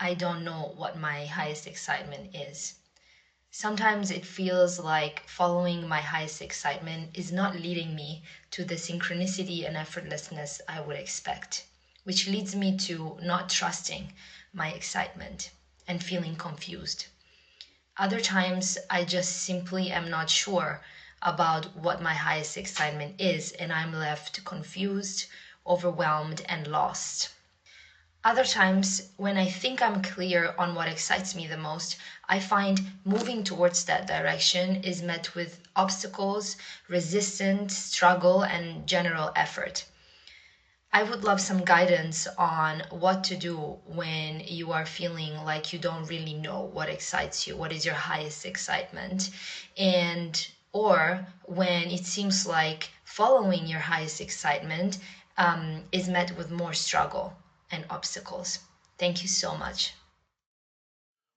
I don't know what my highest excitement is. Sometimes it feels like following my highest excitement is not leading me to the synchronicity and effortlessness I would expect, which leads me to not trusting my excitement and feeling confused. Other times, I just simply am not sure about what my highest excitement is, and I'm left confused, overwhelmed, and lost. Other times, when I think I'm clear on what excites me the most, I find moving towards that direction is met with obstacles, resistance, struggle, and general effort. I would love some guidance on what to do when you are feeling like you don't really know what excites you, what is your highest excitement, and or when it seems like following your highest excitement is met with more struggle and obstacles. Thank you so much.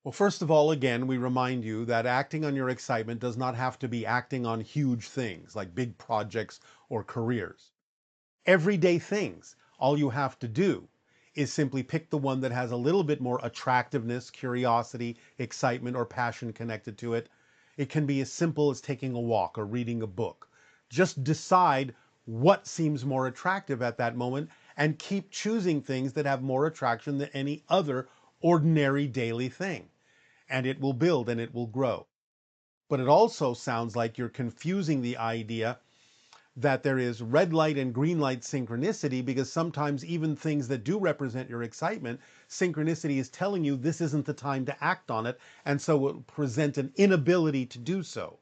Well, first of all, again, we remind you that acting on your excitement does not have to be acting on huge things like big projects or careers. Everyday things, all you have to do is simply pick the one that has a little bit more attractiveness, curiosity, excitement, or passion connected to it. It can be as simple as taking a walk or reading a book. Just decide what seems more attractive at that moment and keep choosing things that have more attraction than any other ordinary daily thing. And it will build and it will grow. But it also sounds like you're confusing the idea that there is red light and green light synchronicity, because sometimes even things that do represent your excitement, synchronicity is telling you this isn't the time to act on it, and so it will present an inability to do so.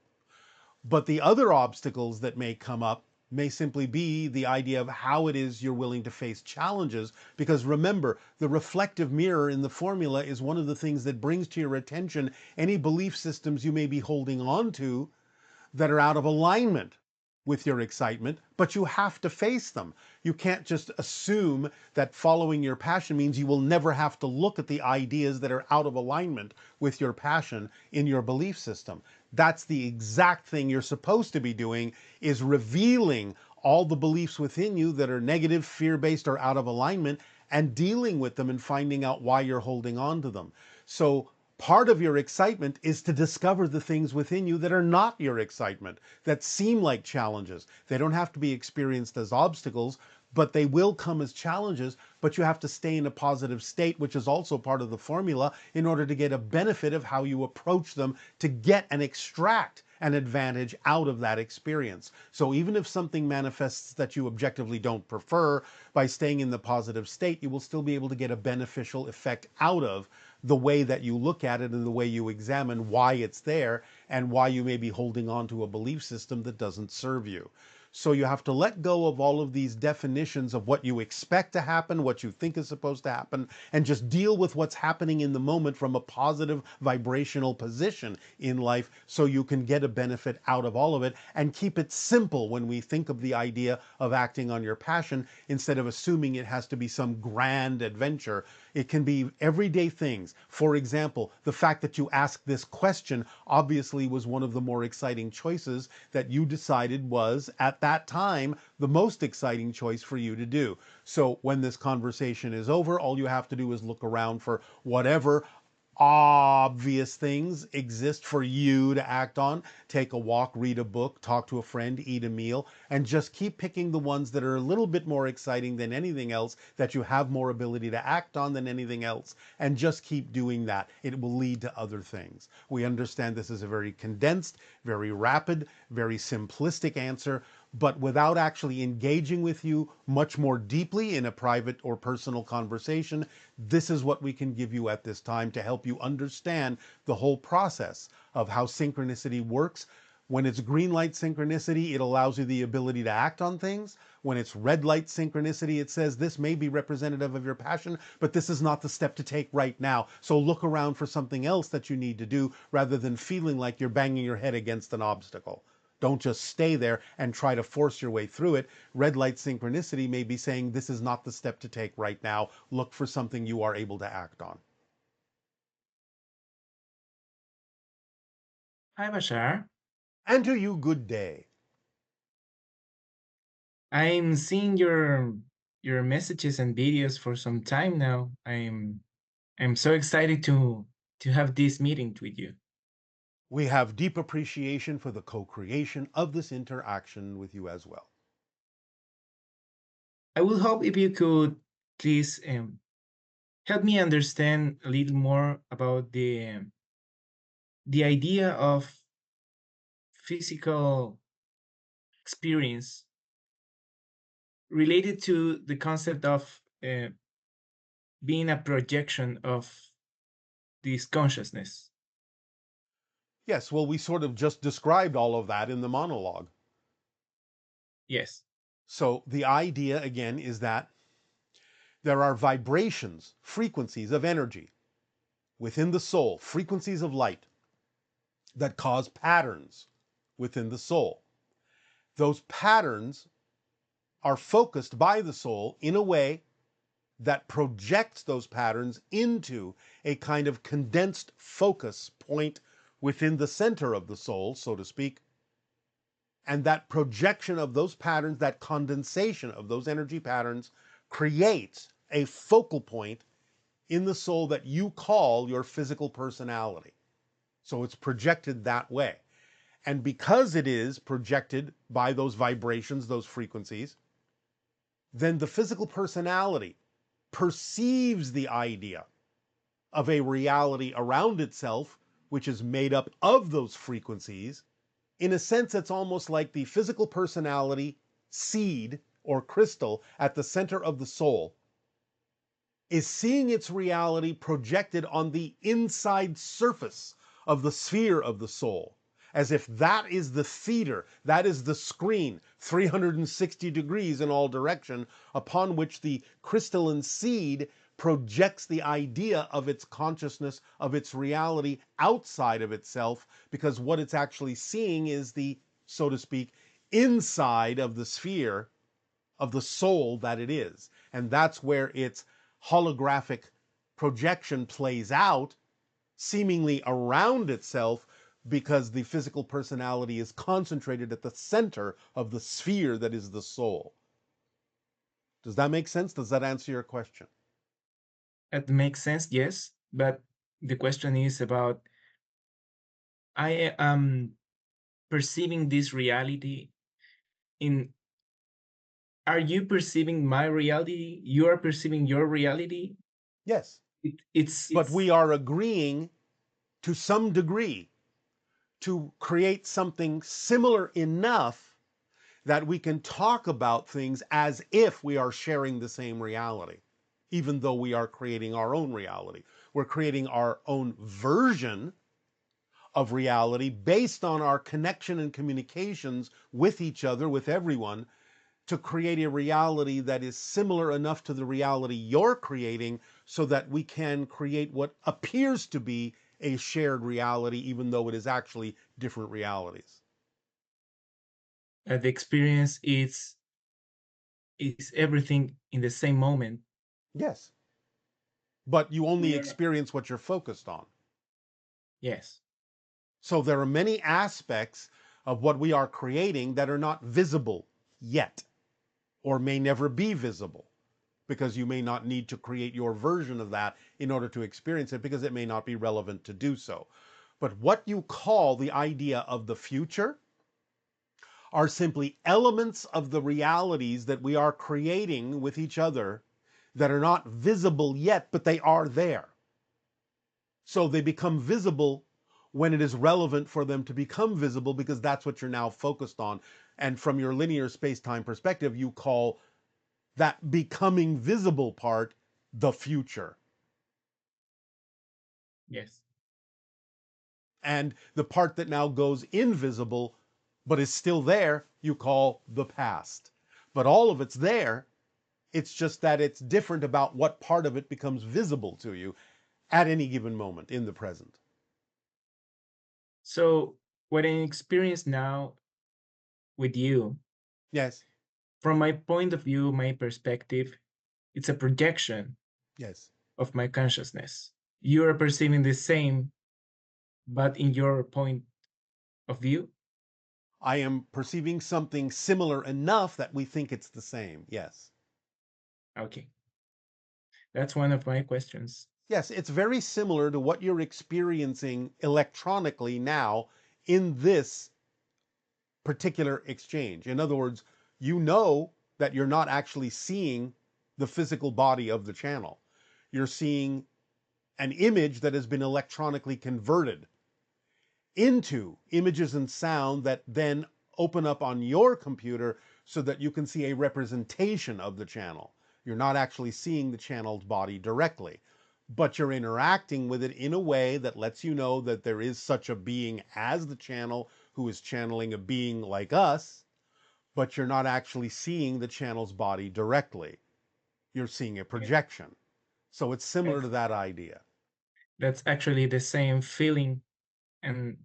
But the other obstacles that may come up may simply be the idea of how it is you're willing to face challenges. Because remember, the reflective mirror in the formula is one of the things that brings to your attention any belief systems you may be holding on to that are out of alignment with your excitement, but you have to face them. You can't just assume that following your passion means you will never have to look at the ideas that are out of alignment with your passion in your belief system. That's the exact thing you're supposed to be doing, is revealing all the beliefs within you that are negative, fear-based, or out of alignment, and dealing with them and finding out why you're holding on to them. So part of your excitement is to discover the things within you that are not your excitement, that seem like challenges. They don't have to be experienced as obstacles, but they will come as challenges. But you have to stay in a positive state, which is also part of the formula, in order to get a benefit of how you approach them to get and extract an advantage out of that experience. So even if something manifests that you objectively don't prefer, by staying in the positive state, you will still be able to get a beneficial effect out of the way that you look at it and the way you examine why it's there and why you may be holding on to a belief system that doesn't serve you. So you have to let go of all of these definitions of what you expect to happen, what you think is supposed to happen, and just deal with what's happening in the moment from a positive vibrational position in life, so you can get a benefit out of all of it, and keep it simple when we think of the idea of acting on your passion, instead of assuming it has to be some grand adventure. It can be everyday things. For example, the fact that you asked this question obviously was one of the more exciting choices that you decided was, at that time, the most exciting choice for you to do. So when this conversation is over, all you have to do is look around for whatever obvious things exist for you to act on. Take a walk, read a book, talk to a friend, eat a meal, and just keep picking the ones that are a little bit more exciting than anything else, that you have more ability to act on than anything else, and just keep doing that. It will lead to other things. We understand this is a very condensed, very rapid, very simplistic answer, but without actually engaging with you much more deeply in a private or personal conversation, this is what we can give you at this time to help you understand the whole process of how synchronicity works. When it's green light synchronicity, it allows you the ability to act on things. When it's red light synchronicity, it says this may be representative of your passion, but this is not the step to take right now. So look around for something else that you need to do, rather than feeling like you're banging your head against an obstacle. Don't just stay there and try to force your way through it. Red light synchronicity may be saying this is not the step to take right now. Look for something you are able to act on. Hi, Bashar. And to you, good day. I'm seeing your messages and videos for some time now. I'm I'm so excited to have this meeting with you. We have deep appreciation for the co-creation of this interaction with you as well. I would hope if you could please help me understand a little more about the idea of physical experience related to the concept of being a projection of this consciousness. Yes, well, we sort of just described all of that in the monologue. Yes. So the idea, again, is that there are vibrations, frequencies of energy within the soul, frequencies of light that cause patterns within the soul. Those patterns are focused by the soul in a way that projects those patterns into a kind of condensed focus point within the center of the soul, so to speak. And that projection of those patterns, that condensation of those energy patterns, creates a focal point in the soul that you call your physical personality. So it's projected that way. And because it is projected by those vibrations, those frequencies, then the physical personality perceives the idea of a reality around itself, which is made up of those frequencies. In a sense, it's almost like the physical personality seed or crystal at the center of the soul is seeing its reality projected on the inside surface of the sphere of the soul, as if that is the theater, that is the screen, 360 degrees in all direction, upon which the crystalline seed projects the idea of its consciousness, of its reality outside of itself, because what it's actually seeing is the, so to speak, inside of the sphere of the soul that it is. And that's where its holographic projection plays out, seemingly around itself, because the physical personality is concentrated at the center of the sphere that is the soul. Does that make sense? Does that answer your question? That makes sense, yes. But the question is about I am perceiving this reality in are you perceiving my reality? You are perceiving your reality? Yes. But It's we are agreeing to some degree to create something similar enough that we can talk about things as if we are sharing the same reality, even though we are creating our own reality. We're creating our own version of reality based on our connection and communications with each other, with everyone, to create a reality that is similar enough to the reality you're creating so that we can create what appears to be a shared reality, even though it is actually different realities. the experience is everything in the same moment. Yes. But you only We are experience what you're focused on. yes. So there are many aspects of what we are creating that are not visible yet, or may never be visible, because you may not need to create your version of that in order to experience it, because it may not be relevant to do so. But what you call the idea of the future are simply elements of the realities that we are creating with each other that are not visible yet, but they are there. So they become visible when it is relevant for them to become visible, because that's what you're now focused on. And from your linear space-time perspective, you call that becoming visible part the future. Yes. And the part that now goes invisible but is still there, you call the past. But all of it's there. It's just that it's different about what part of it becomes visible to you at any given moment in the present. So what I experience now with you, Yes, from my point of view, my perspective, it's a projection yes. of my consciousness. You are perceiving the same, but in your point of view. I am perceiving something similar enough that we think it's the same. Yes. Okay. That's one of my questions. Yes, it's very similar to what you're experiencing electronically now in this particular exchange. In other words, you know that you're not actually seeing the physical body of the channel. You're seeing an image that has been electronically converted into images and sound that then open up on your computer so that you can see a representation of the channel. You're not actually seeing the channel's body directly, but you're interacting with it in a way that lets you know that there is such a being as the channel who is channeling a being like us, but you're not actually seeing the channel's body directly. You're seeing a Yeah. projection. So it's similar to That's that idea. that's actually the same feeling, and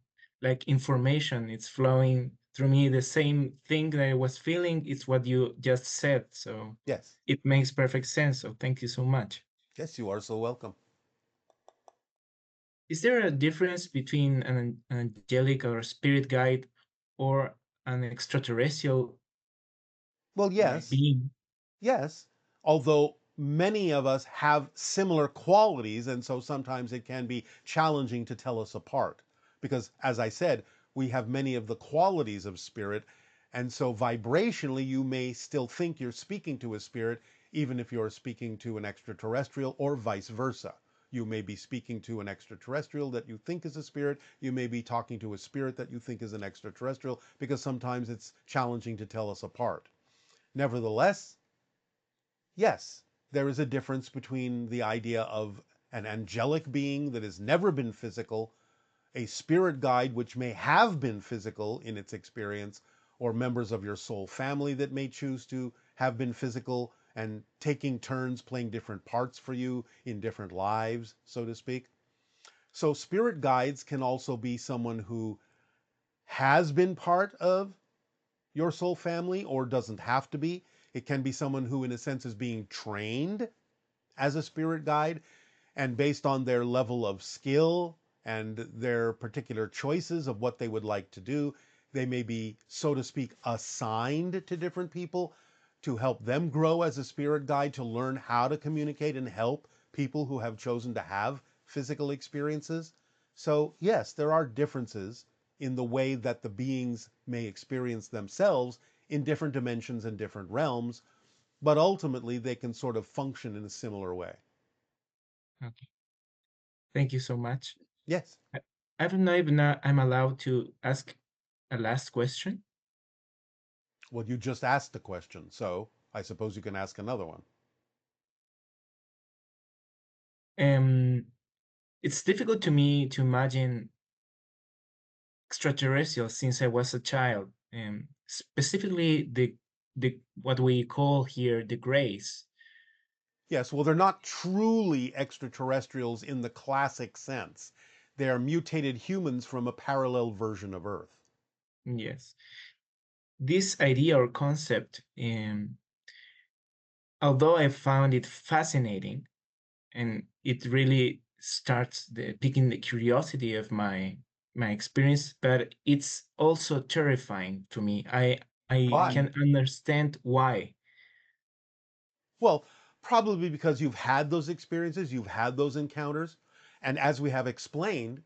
like information, it's flowing through me. The same thing that I was feeling, it's what you just said. So Yes. it makes perfect sense. So thank you so much. Yes, you are so welcome. Is there a difference between an angelic or spirit guide or an extraterrestrial Well, yes. being? Yes, although many of us have similar qualities, and so sometimes it can be challenging to tell us apart. Because, as I said, we have many of the qualities of spirit, and so vibrationally, you may still think you're speaking to a spirit, even if you're speaking to an extraterrestrial, or vice versa. You may be speaking to an extraterrestrial that you think is a spirit. You may be talking to a spirit that you think is an extraterrestrial, because sometimes it's challenging to tell us apart. Nevertheless, yes, there is a difference between the idea of an angelic being that has never been physical, a spirit guide which may have been physical in its experience, or members of your soul family that may choose to have been physical and taking turns playing different parts for you in different lives, so to speak. So, spirit guides can also be someone who has been part of your soul family or doesn't have to be. It can be someone who, in a sense, is being trained as a spirit guide, and based on their level of skill and their particular choices of what they would like to do, they may be, so to speak, assigned to different people to help them grow as a spirit guide, to learn how to communicate and help people who have chosen to have physical experiences. So, yes, there are differences in the way that the beings may experience themselves in different dimensions and different realms, but ultimately they can sort of function in a similar way. Okay. Thank you so much. Yes. I, I don't know if I'm allowed to ask a last question. Well, you just asked the question, so I suppose you can ask another one. Um, it's difficult to me to imagine extraterrestrials since I was a child, specifically the what we call here the grays. Yes, well, they're not truly extraterrestrials in the classic sense. They are mutated humans from a parallel version of Earth. Yes, this idea or concept, although I found it fascinating, and it really starts piquing the curiosity of my experience, but it's also terrifying to me. I Why? can understand why. Well, probably because you've had those experiences, you've had those encounters, and as we have explained,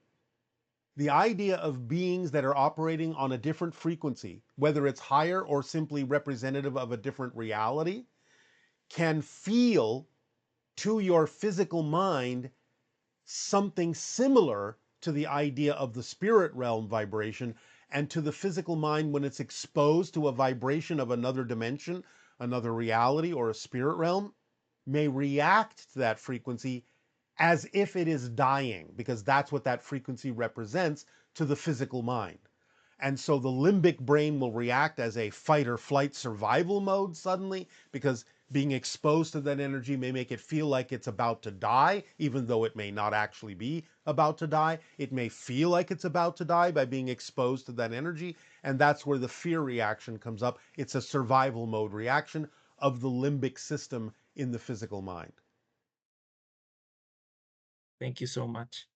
the idea of beings that are operating on a different frequency, whether it's higher or simply representative of a different reality, can feel to your physical mind something similar to the idea of the spirit realm vibration, and to the physical mind when it's exposed to a vibration of another dimension, another reality, or a spirit realm, may react to that frequency as if it is dying, because that's what that frequency represents to the physical mind. And so the limbic brain will react as a fight or flight survival mode suddenly, because being exposed to that energy may make it feel like it's about to die, even though it may not actually be about to die. It may feel like it's about to die by being exposed to that energy. And that's where the fear reaction comes up. It's a survival mode reaction of the limbic system in the physical mind. Thank you so much.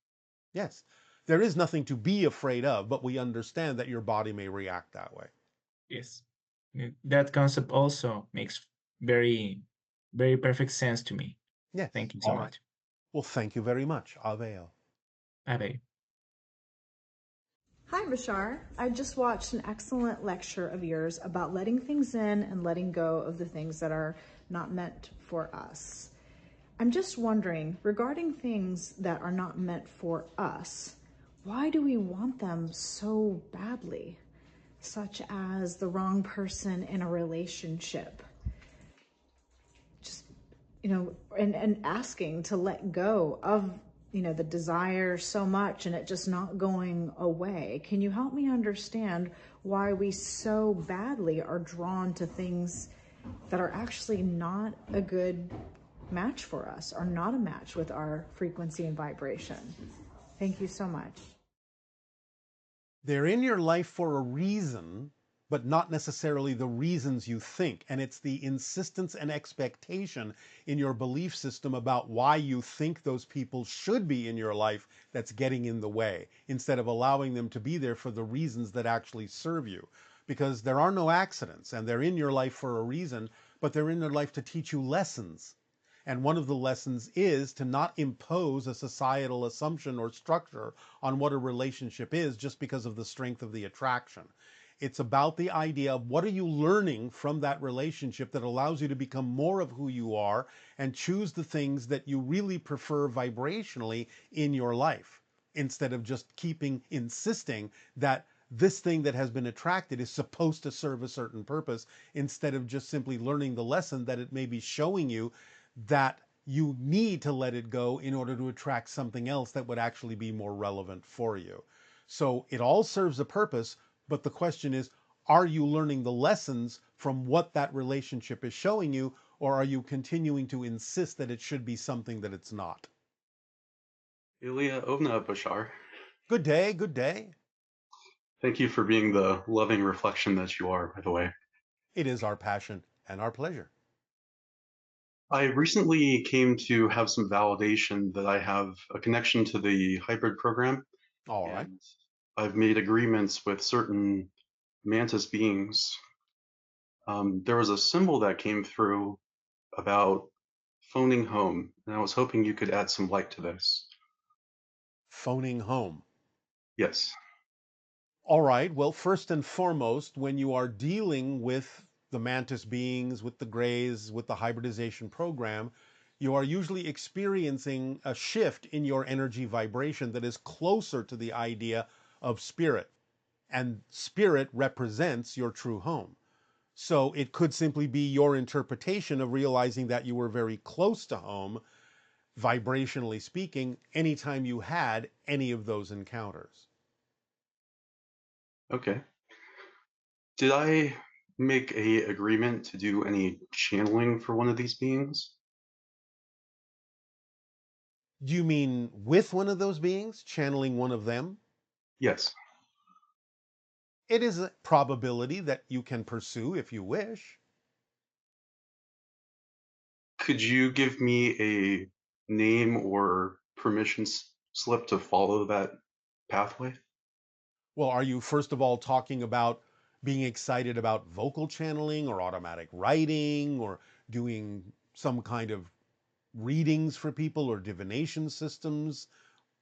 Yes, there is nothing to be afraid of, but we understand that your body may react that way. Yes. That concept also makes very, very perfect sense to me. Yes. Thank you so much. Well, thank you very much. Aveo. Ave. Hi, Bashar. I just watched an excellent lecture of yours about letting things in and letting go of the things that are not meant for us. I'm just wondering, regarding things that are not meant for us, why do we want them so badly? Such as the wrong person in a relationship. Just, and asking to let go of, the desire so much and it just not going away. Can you help me understand why we so badly are drawn to things that are actually not a good match for us, or not a match with our frequency and vibration? Thank you so much. They're in your life for a reason, but not necessarily the reasons you think. And it's the insistence and expectation in your belief system about why you think those people should be in your life that's getting in the way, instead of allowing them to be there for the reasons that actually serve you. Because there are no accidents, and they're in your life for a reason, but they're in your life to teach you lessons. And one of the lessons is to not impose a societal assumption or structure on what a relationship is just because of the strength of the attraction. It's about the idea of what are you learning from that relationship that allows you to become more of who you are and choose the things that you really prefer vibrationally in your life, instead of just insisting that this thing that has been attracted is supposed to serve a certain purpose, instead of just simply learning the lesson that it may be showing you that you need to let it go in order to attract something else that would actually be more relevant for you. So it all serves a purpose, but the question is, are you learning the lessons from what that relationship is showing you, or are you continuing to insist that it should be something that it's not? Ilya Ovna Bashar, Good day, good day. thank you for being the loving reflection that you are, by the way. It is our passion and our pleasure. I recently came to have some validation that I have a connection to the hybrid program, All right. and I've made agreements with certain mantis beings. There was a symbol that came through about phoning home, and I was hoping you could add some light to this. Phoning home. Yes. All right. Well, first and foremost, when you are dealing with the mantis beings, with the grays, with the hybridization program, you are usually experiencing a shift in your energy vibration that is closer to the idea of spirit. And spirit represents your true home. So it could simply be your interpretation of realizing that you were very close to home, vibrationally speaking, anytime you had any of those encounters. Okay. Did I make a agreement to do any channeling for one of these beings? Do you mean with one of those beings, channeling one of them? Yes. It is a probability that you can pursue if you wish. Could you give me a name or permission slip to follow that pathway? Well, are you first of all talking about being excited about vocal channeling or automatic writing or doing some kind of readings for people or divination systems?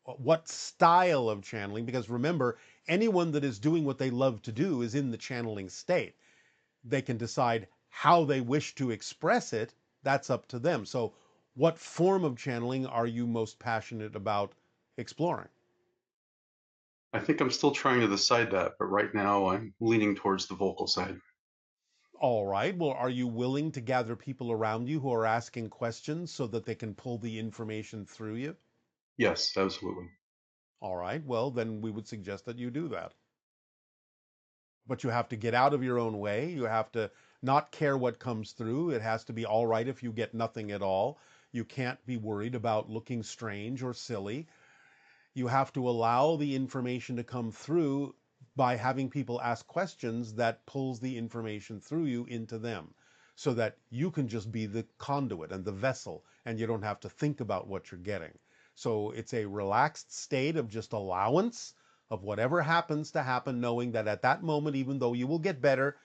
What style of channeling? Because remember, anyone that is doing what they love to do is in the channeling state. They can decide how they wish to express it. That's up to them. So, what form of channeling are you most passionate about exploring? I think I'm still trying to decide that, but right now I'm leaning towards the vocal side. All right. Well, are you willing to gather people around you who are asking questions so that they can pull the information through you? Yes, absolutely. All right. Well, then we would suggest that you do that. But you have to get out of your own way. You have to not care what comes through. It has to be all right if you get nothing at all. You can't be worried about looking strange or silly. You have to allow the information to come through by having people ask questions that pulls the information through you into them, so that you can just be the conduit and the vessel and you don't have to think about what you're getting. So it's a relaxed state of just allowance of whatever happens to happen, knowing that at that moment, even though you will get better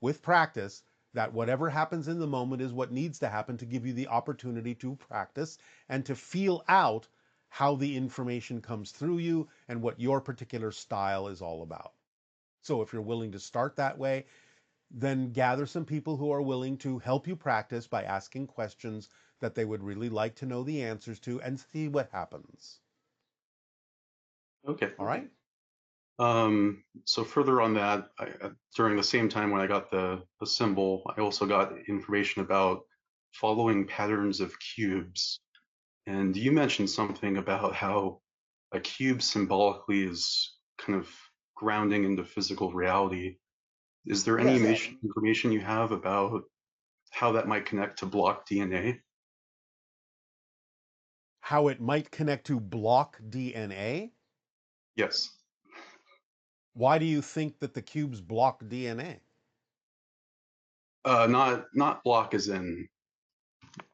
with practice, that whatever happens in the moment is what needs to happen to give you the opportunity to practice and to feel out how the information comes through you and what your particular style is all about. So if you're willing to start that way, then gather some people who are willing to help you practice by asking questions that they would really like to know the answers to, and see what happens. Okay. All right? So further on that, during the same time when I got the symbol, I also got information about following patterns of cubes. And you mentioned something about how a cube symbolically is kind of grounding into physical reality. Is there any Yes. information you have about how that might connect to block DNA? How it might connect to block DNA? Yes. Why do you think that the cubes block DNA? Not block as in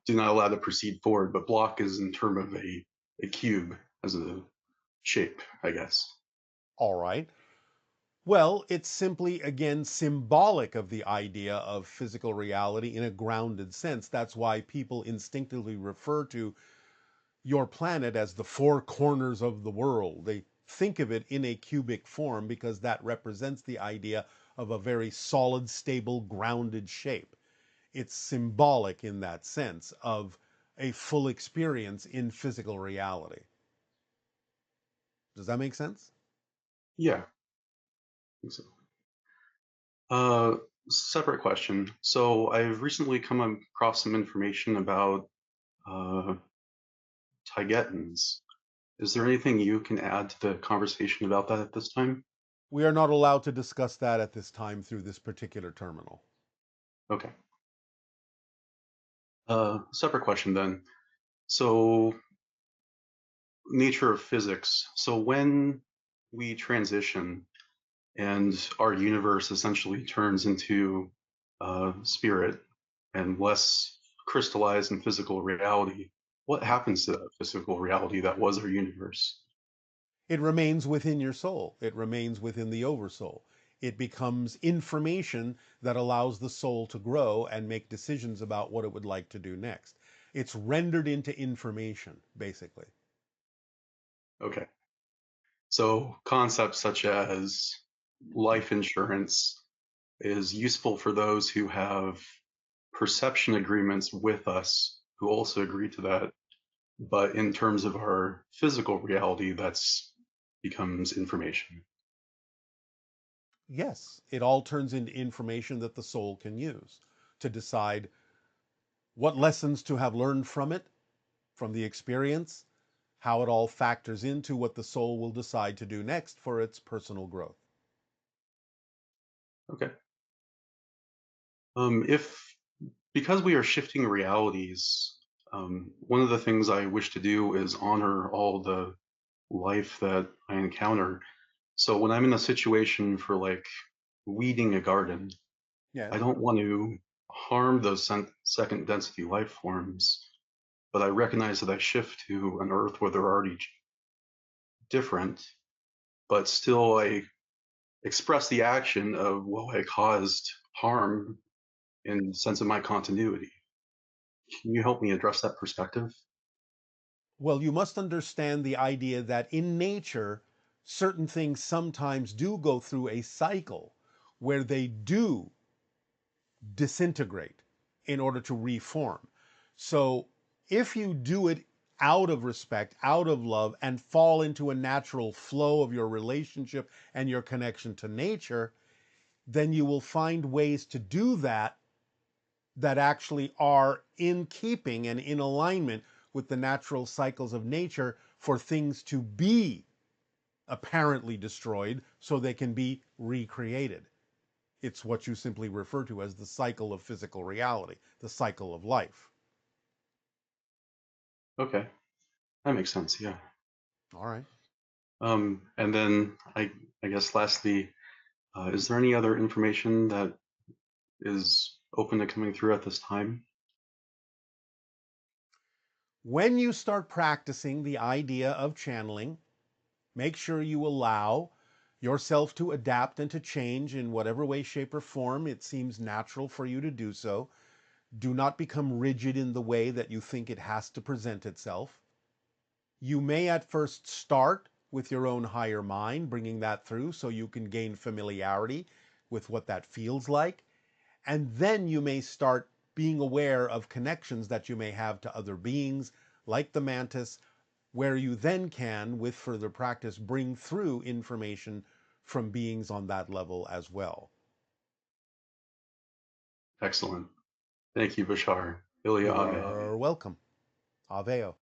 do not allow to proceed forward, but block is in term of a cube as a shape, I guess. All right. Well, it's simply, again, symbolic of the idea of physical reality in a grounded sense. That's why people instinctively refer to your planet as the four corners of the world. They think of it in a cubic form because that represents the idea of a very solid, stable, grounded shape. It's symbolic in that sense of a full experience in physical reality. Does that make sense? Yeah, I think so. Uh, Separate question. So I've recently come across some information about uh, Tibetans. Is there anything you can add to the conversation about that at this time? We are not allowed to discuss that at this time through this particular terminal. Okay. Separate question then. So nature of physics. So when we transition and our universe essentially turns into spirit and less crystallized in physical reality, what happens to that physical reality that was our universe? It remains within your soul. It remains within the oversoul. It becomes information that allows the soul to grow and make decisions about what it would like to do next. It's rendered into information, basically. Okay. So concepts such as life insurance is useful for those who have perception agreements with us who also agree to that. But in terms of our physical reality, that's becomes information. Yes, it all turns into information that the soul can use to decide what lessons to have learned from it, from the experience, how it all factors into what the soul will decide to do next for its personal growth. Okay. If because we are shifting realities, one of the things I wish to do is honor all the life that I encounter. So when I'm in a situation for like weeding a garden, Yes. I don't want to harm those second density life forms, but I recognize that I shift to an earth where they're already different, but still I express the action of, well, I caused harm in the sense of my continuity. Can you help me address that perspective? Well, you must understand the idea that in nature, certain things sometimes do go through a cycle where they do disintegrate in order to reform. So if you do it out of respect, out of love, and fall into a natural flow of your relationship and your connection to nature, then you will find ways to do that that actually are in keeping and in alignment with the natural cycles of nature for things to be apparently destroyed so they can be recreated. It's what you simply refer to as the cycle of physical reality, the cycle of life. Okay, that makes sense. Yeah. All right. And then I guess lastly, is there any other information that is open to coming through at this time? When you start practicing the idea of channeling, make sure you allow yourself to adapt and to change in whatever way, shape, or form it seems natural for you to do so. Do not become rigid in the way that you think it has to present itself. You may at first start with your own higher mind, bringing that through so you can gain familiarity with what that feels like. And then you may start being aware of connections that you may have to other beings, like the mantis, where you then can, with further practice, bring through information from beings on that level as well. Excellent. Thank you, Bashar. Ilya Ave. You're welcome. Aveo.